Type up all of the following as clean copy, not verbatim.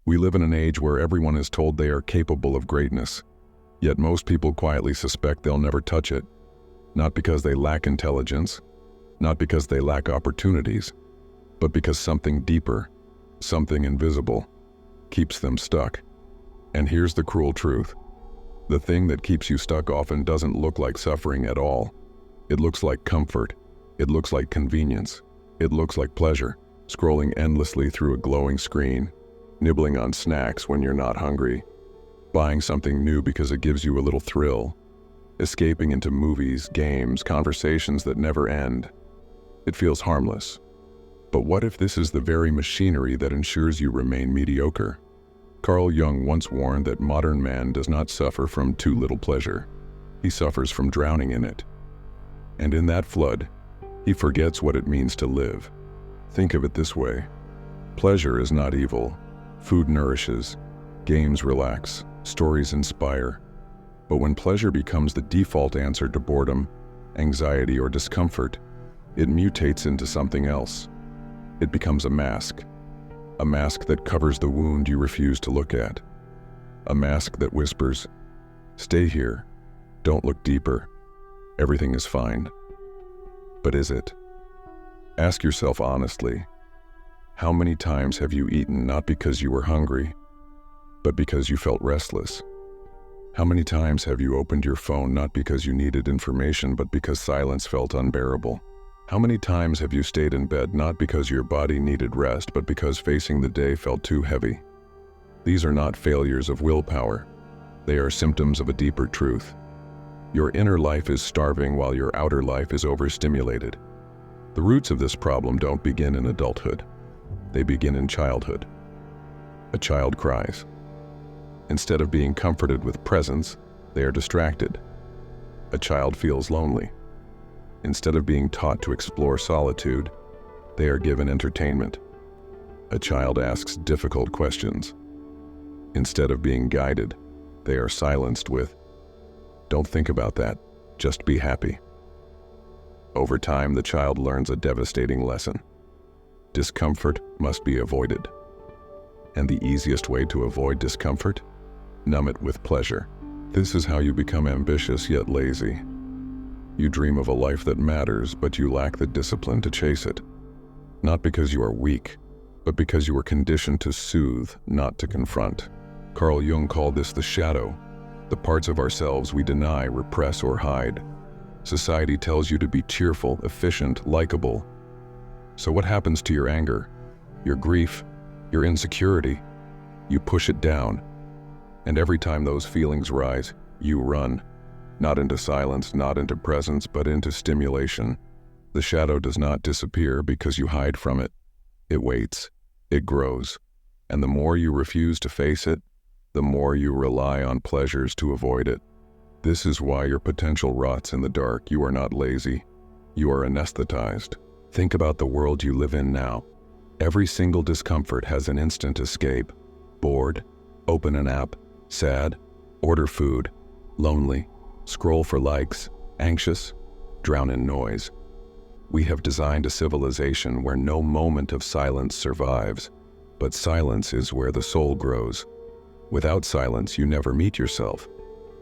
We live in an age where everyone is told they are capable of greatness, yet most people quietly suspect they'll never touch it. Not because they lack intelligence, not because they lack opportunities, but because something deeper, something invisible, keeps them stuck. And here's the cruel truth. The thing that keeps you stuck often doesn't look like suffering at all. It looks like comfort. It looks like convenience. It looks like pleasure, scrolling endlessly through a glowing screen, nibbling on snacks when you're not hungry, buying something new because it gives you a little thrill, escaping into movies, games, conversations that never end. It feels harmless. But what if this is the very machinery that ensures you remain mediocre? Carl Jung once warned that modern man does not suffer from too little pleasure. He suffers from drowning in it. And in that flood, he forgets what it means to live. Think of it this way. Pleasure is not evil. Food nourishes, games relax, stories inspire. But when pleasure becomes the default answer to boredom, anxiety, or discomfort, it mutates into something else. It becomes a mask that covers the wound you refuse to look at. A mask that whispers, "Stay here, don't look deeper, everything is fine." But is it? Ask yourself honestly, how many times have you eaten not because you were hungry, but because you felt restless? How many times have you opened your phone not because you needed information, but because silence felt unbearable? How many times have you stayed in bed not because your body needed rest, but because facing the day felt too heavy? These are not failures of willpower. They are symptoms of a deeper truth. Your inner life is starving while your outer life is overstimulated. The roots of this problem don't begin in adulthood. They begin in childhood. A child cries. Instead of being comforted with presents, they are distracted. A child feels lonely. Instead of being taught to explore solitude, they are given entertainment. A child asks difficult questions. Instead of being guided, they are silenced with, "Don't think about that, just be happy." Over time, the child learns a devastating lesson. Discomfort must be avoided. And the easiest way to avoid discomfort? Numb it with pleasure. This is how you become ambitious yet lazy. You dream of a life that matters, but you lack the discipline to chase it. Not because you are weak, but because you were conditioned to soothe, not to confront. Carl Jung called this the shadow, the parts of ourselves we deny, repress, or hide. Society tells you to be cheerful, efficient, likable. So what happens to your anger, your grief, your insecurity? You push it down. And every time those feelings rise, you run. Not into silence, not into presence, but into stimulation. The shadow does not disappear because you hide from it. It waits, it grows, and the more you refuse to face it, the more you rely on pleasures to avoid it. This is why your potential rots in the dark. You are not lazy. You are anesthetized. Think about the world you live in now. Every single discomfort has an instant escape. Bored, open an app, sad, order food, lonely, scroll for likes, anxious, drown in noise. We have designed a civilization where no moment of silence survives, but silence is where the soul grows. Without silence, you never meet yourself.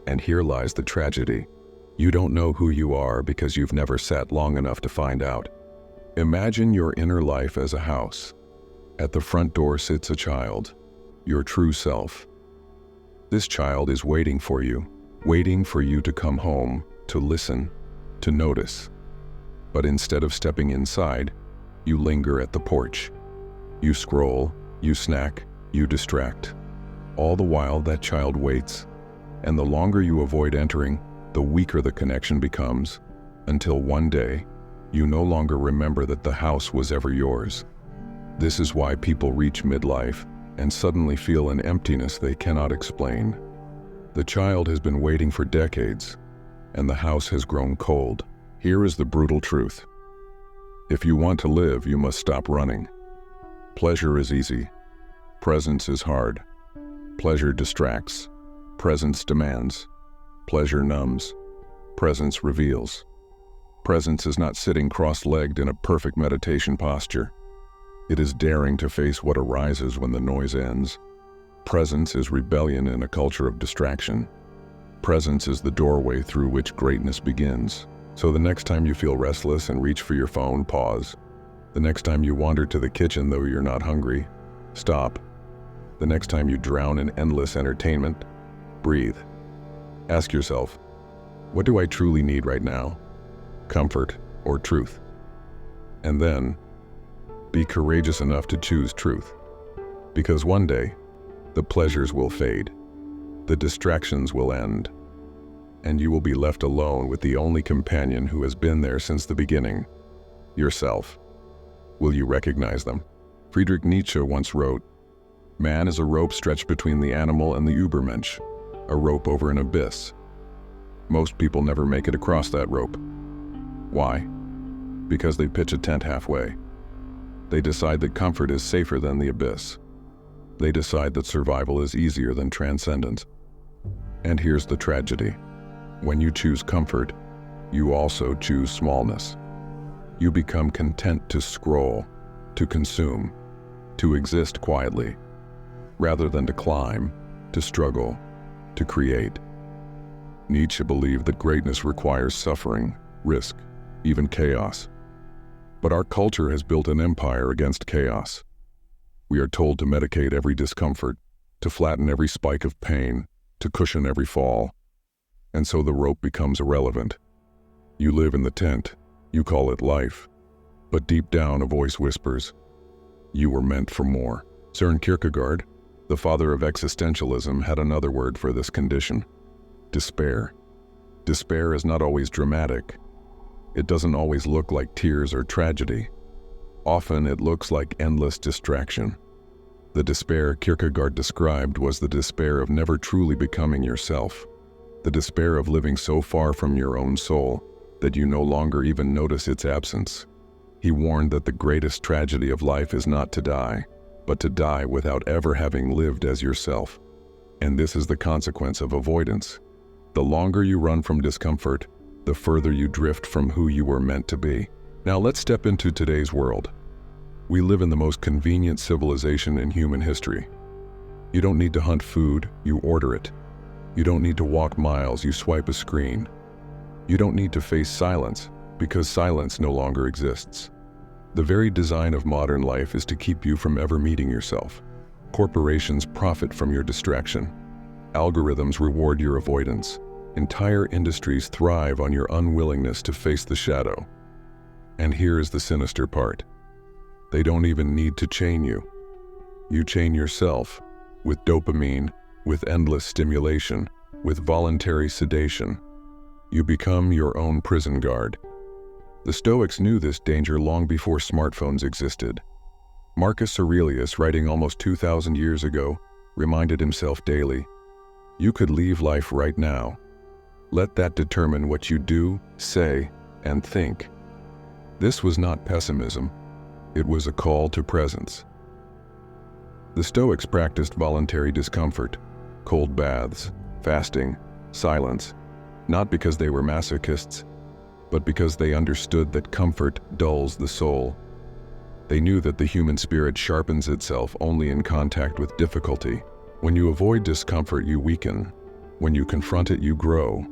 And here lies the tragedy. You don't know who you are because you've never sat long enough to find out. Imagine your inner life as a house. At the front door sits a child, your true self. This child is waiting for you to come home, to listen, to notice. But instead of stepping inside, you linger at the porch. You scroll, you snack, you distract. All the while that child waits, and the longer you avoid entering, the weaker the connection becomes, until one day, you no longer remember that the house was ever yours. This is why people reach midlife and suddenly feel an emptiness they cannot explain. The child has been waiting for decades, and the house has grown cold. Here is the brutal truth. If you want to live, you must stop running. Pleasure is easy. Presence is hard. Pleasure distracts. Presence demands. Pleasure numbs. Presence reveals. Presence is not sitting cross-legged in a perfect meditation posture. It is daring to face what arises when the noise ends. Presence is rebellion in a culture of distraction. Presence is the doorway through which greatness begins. So the next time you feel restless and reach for your phone, pause. The next time you wander to the kitchen though you're not hungry, stop. The next time you drown in endless entertainment, breathe. Ask yourself, what do I truly need right now? Comfort or truth? And then, be courageous enough to choose truth. Because one day, the pleasures will fade, the distractions will end, and you will be left alone with the only companion who has been there since the beginning, yourself. Will you recognize them? Friedrich Nietzsche once wrote, "Man is a rope stretched between the animal and the Übermensch, a rope over an abyss." Most people never make it across that rope. Why? Because they pitch a tent halfway. They decide that comfort is safer than the abyss. They decide that survival is easier than transcendence. And here's the tragedy. When you choose comfort, you also choose smallness. You become content to scroll, to consume, to exist quietly, rather than to climb, to struggle, to create. Nietzsche believed that greatness requires suffering, risk, even chaos. But our culture has built an empire against chaos. We are told to medicate every discomfort, to flatten every spike of pain, to cushion every fall. And so the rope becomes irrelevant. You live in the tent, you call it life. But deep down a voice whispers, you were meant for more. Søren Kierkegaard, the father of existentialism, had another word for this condition: despair. Despair is not always dramatic. It doesn't always look like tears or tragedy. Often it looks like endless distraction. The despair Kierkegaard described was the despair of never truly becoming yourself, the despair of living so far from your own soul that you no longer even notice its absence. He warned that the greatest tragedy of life is not to die, but to die without ever having lived as yourself. And this is the consequence of avoidance. The longer you run from discomfort, the further you drift from who you were meant to be. Now let's step into today's world. We live in the most convenient civilization in human history. You don't need to hunt food, you order it. You don't need to walk miles, you swipe a screen. You don't need to face silence, because silence no longer exists. The very design of modern life is to keep you from ever meeting yourself. Corporations profit from your distraction. Algorithms reward your avoidance. Entire industries thrive on your unwillingness to face the shadow. And here is the sinister part. They don't even need to chain you. You chain yourself with dopamine, with endless stimulation, with voluntary sedation. You become your own prison guard. The Stoics knew this danger long before smartphones existed. Marcus Aurelius, writing almost 2,000 years ago, reminded himself daily, you could leave life right now. Let that determine what you do, say, and think. This was not pessimism. It was a call to presence. The Stoics practiced voluntary discomfort, cold baths, fasting, silence, not because they were masochists, but because they understood that comfort dulls the soul. They knew that the human spirit sharpens itself only in contact with difficulty. When you avoid discomfort, you weaken. When you confront it, you grow.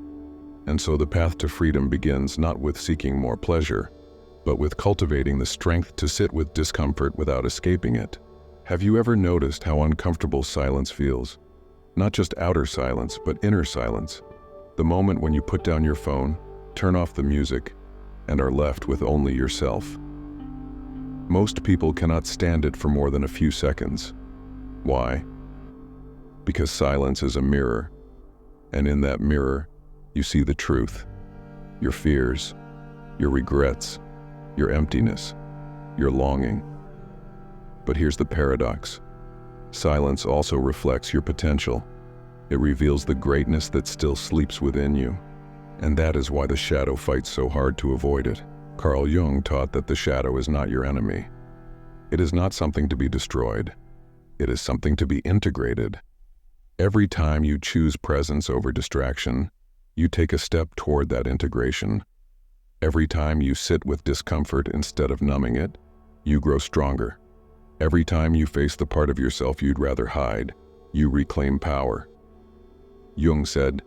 And so the path to freedom begins not with seeking more pleasure, but with cultivating the strength to sit with discomfort without escaping it. Have you ever noticed how uncomfortable silence feels? Not just outer silence, but inner silence. The moment when you put down your phone, turn off the music, and are left with only yourself. Most people cannot stand it for more than a few seconds. Why? Because silence is a mirror, and in that mirror, you see the truth, your fears, your regrets, your emptiness, your longing. But here's the paradox. Silence also reflects your potential. It reveals the greatness that still sleeps within you. And that is why the shadow fights so hard to avoid it. Carl Jung taught that the shadow is not your enemy. It is not something to be destroyed. It is something to be integrated. Every time you choose presence over distraction, you take a step toward that integration. Every time you sit with discomfort instead of numbing it, you grow stronger. Every time you face the part of yourself you'd rather hide, you reclaim power. Jung said,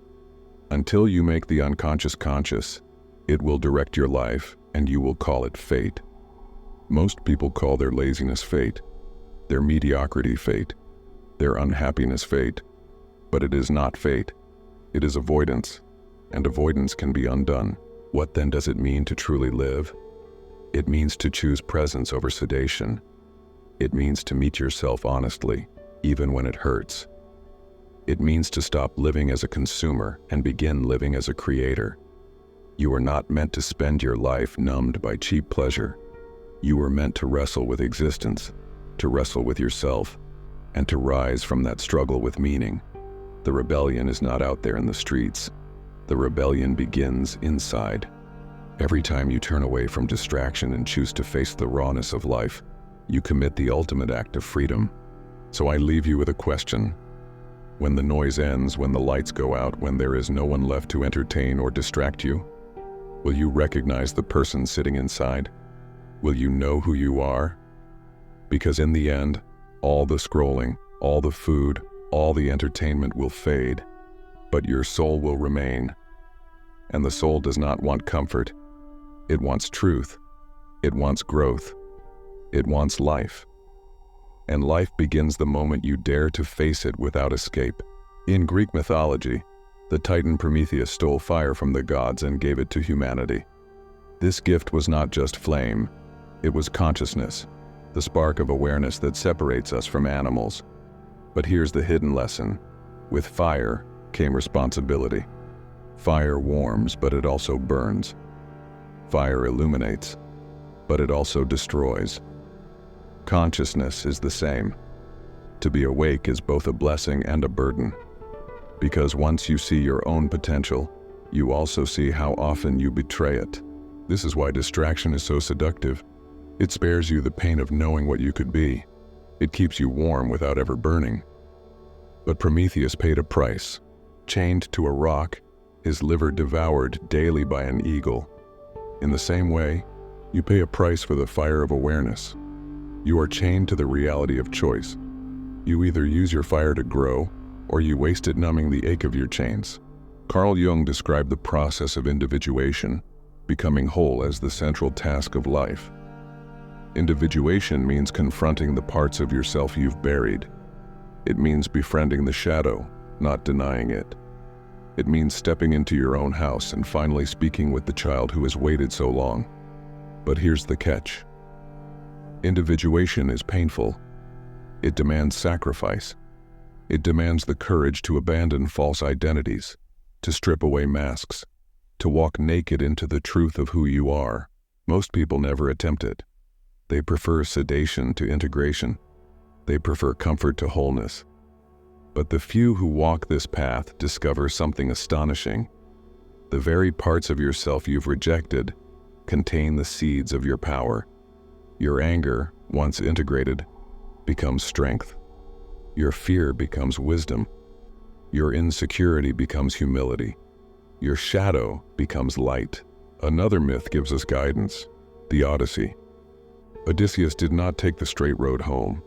"Until you make the unconscious conscious, it will direct your life and you will call it fate." Most people call their laziness fate, their mediocrity fate, their unhappiness fate, but it is not fate. It is avoidance, and avoidance can be undone. What then does it mean to truly live? It means to choose presence over sedation. It means to meet yourself honestly, even when it hurts. It means to stop living as a consumer and begin living as a creator. You are not meant to spend your life numbed by cheap pleasure. You are meant to wrestle with existence, to wrestle with yourself, and to rise from that struggle with meaning. The rebellion is not out there in the streets. The rebellion begins inside. Every time you turn away from distraction and choose to face the rawness of life, you commit the ultimate act of freedom. So I leave you with a question. When the noise ends, when the lights go out, when there is no one left to entertain or distract you, will you recognize the person sitting inside? Will you know who you are? Because in the end, all the scrolling, all the food, all the entertainment will fade, but your soul will remain. And the soul does not want comfort. It wants truth. It wants growth. It wants life. And life begins the moment you dare to face it without escape. In Greek mythology, the Titan Prometheus stole fire from the gods and gave it to humanity. This gift was not just flame, it was consciousness, the spark of awareness that separates us from animals. But here's the hidden lesson. With fire came responsibility. Fire warms, but it also burns. Fire illuminates, but it also destroys. Consciousness is the same. To be awake is both a blessing and a burden. Because once you see your own potential, you also see how often you betray it. This is why distraction is so seductive. It spares you the pain of knowing what you could be. It keeps you warm without ever burning. But Prometheus paid a price. Chained to a rock, his liver devoured daily by an eagle. In the same way, you pay a price for the fire of awareness. You are chained to the reality of choice. You either use your fire to grow, or you waste it numbing the ache of your chains. Carl Jung described the process of individuation, becoming whole, as the central task of life. Individuation means confronting the parts of yourself you've buried. It means befriending the shadow, not denying it. It means stepping into your own house and finally speaking with the child who has waited so long. But here's the catch. Individuation is painful. It demands sacrifice. It demands the courage to abandon false identities, to strip away masks, to walk naked into the truth of who you are. Most people never attempt it. They prefer sedation to integration. They prefer comfort to wholeness. But the few who walk this path discover something astonishing. The very parts of yourself you've rejected contain the seeds of your power. Your anger, once integrated, becomes strength. Your fear becomes wisdom. Your insecurity becomes humility. Your shadow becomes light. Another myth gives us guidance: the Odyssey. Odysseus did not take the straight road home.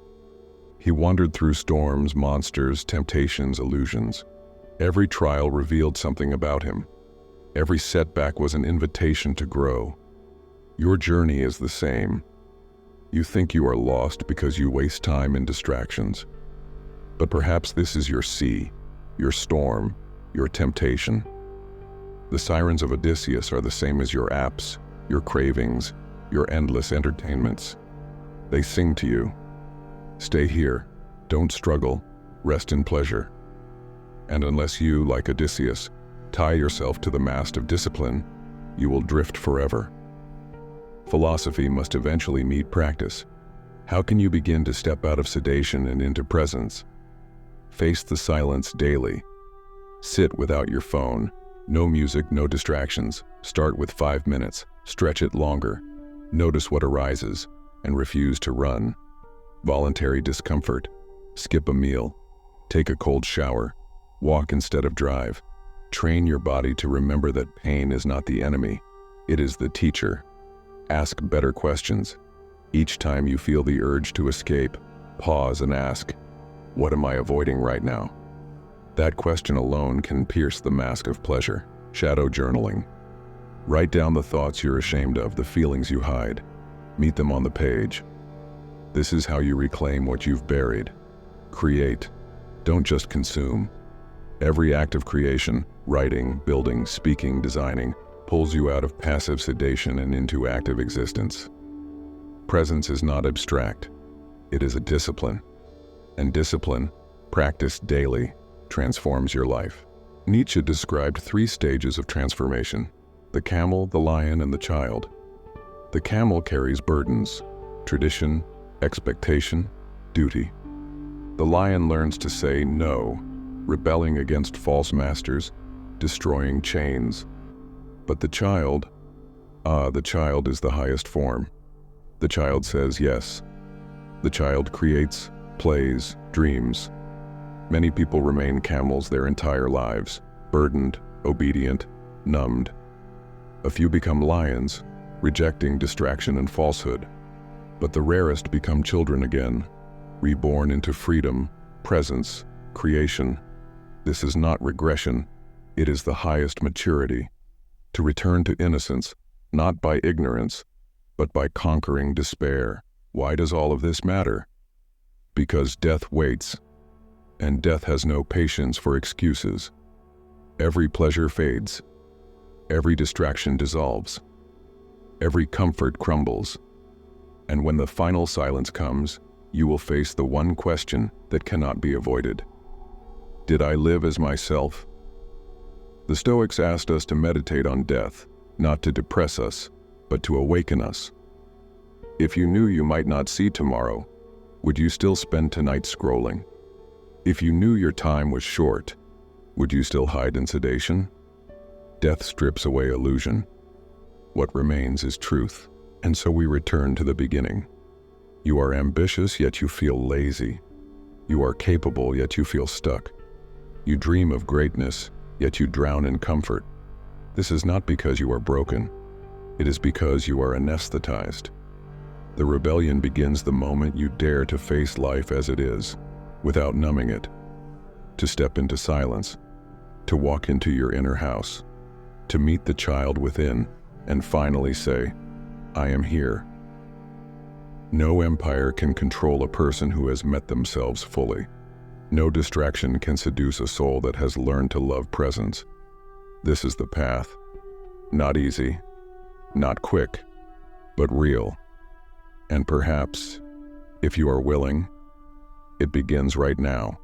He wandered through storms, monsters, temptations, illusions. Every trial revealed something about him. Every setback was an invitation to grow. Your journey is the same. You think you are lost because you waste time in distractions. But perhaps this is your sea, your storm, your temptation. The sirens of Odysseus are the same as your apps, your cravings, your endless entertainments. They sing to you. Stay here, don't struggle, rest in pleasure. And unless you, like Odysseus, tie yourself to the mast of discipline, you will drift forever. Philosophy must eventually meet practice. How can you begin to step out of sedation and into presence? Face the silence daily. Sit without your phone. No music, no distractions. Start with 5 minutes. Stretch it longer. Notice what arises, and refuse to run. Voluntary discomfort. Skip a meal. Take a cold shower. Walk instead of drive. Train your body to remember that pain is not the enemy. It is the teacher. Ask better questions. Each time you feel the urge to escape, pause and ask, What am I avoiding right now? That question alone can pierce the mask of pleasure. Shadow journaling. Write down the thoughts you're ashamed of, the feelings you hide. Meet them on the page. This is how you reclaim what you've buried. Create. Don't just consume. Every act of creation, writing, building, speaking, designing, pulls you out of passive sedation and into active existence. Presence is not abstract. It is a discipline. And discipline, practiced daily, transforms your life. Nietzsche described 3 stages of transformation: the camel, the lion, and the child. The camel carries burdens, tradition, expectation, duty. The lion learns to say no, rebelling against false masters, destroying chains. But the child is the highest form. The child says yes. The child creates, plays, dreams. Many people remain camels their entire lives, burdened, obedient, numbed. A few become lions, rejecting distraction and falsehood. But the rarest become children again, reborn into freedom, presence, creation. This is not regression, it is the highest maturity. To return to innocence, not by ignorance, but by conquering despair. Why does all of this matter? Because death waits, and death has no patience for excuses. Every pleasure fades. Every distraction dissolves. Every comfort crumbles. And when the final silence comes, you will face the one question that cannot be avoided. Did I live as myself? The Stoics asked us to meditate on death, not to depress us, but to awaken us. If you knew you might not see tomorrow, would you still spend tonight scrolling? If you knew your time was short, would you still hide in sedation? Death strips away illusion. What remains is truth. And so we return to the beginning. You are ambitious, yet you feel lazy. You are capable, yet you feel stuck. You dream of greatness, yet you drown in comfort. This is not because you are broken. It is because you are anesthetized. The rebellion begins the moment you dare to face life as it is, without numbing it. To step into silence, to walk into your inner house, to meet the child within, and finally say, I am here. No empire can control a person who has met themselves fully. No distraction can seduce a soul that has learned to love presence. This is the path. Not easy, not quick, but real. And perhaps, if you are willing, it begins right now.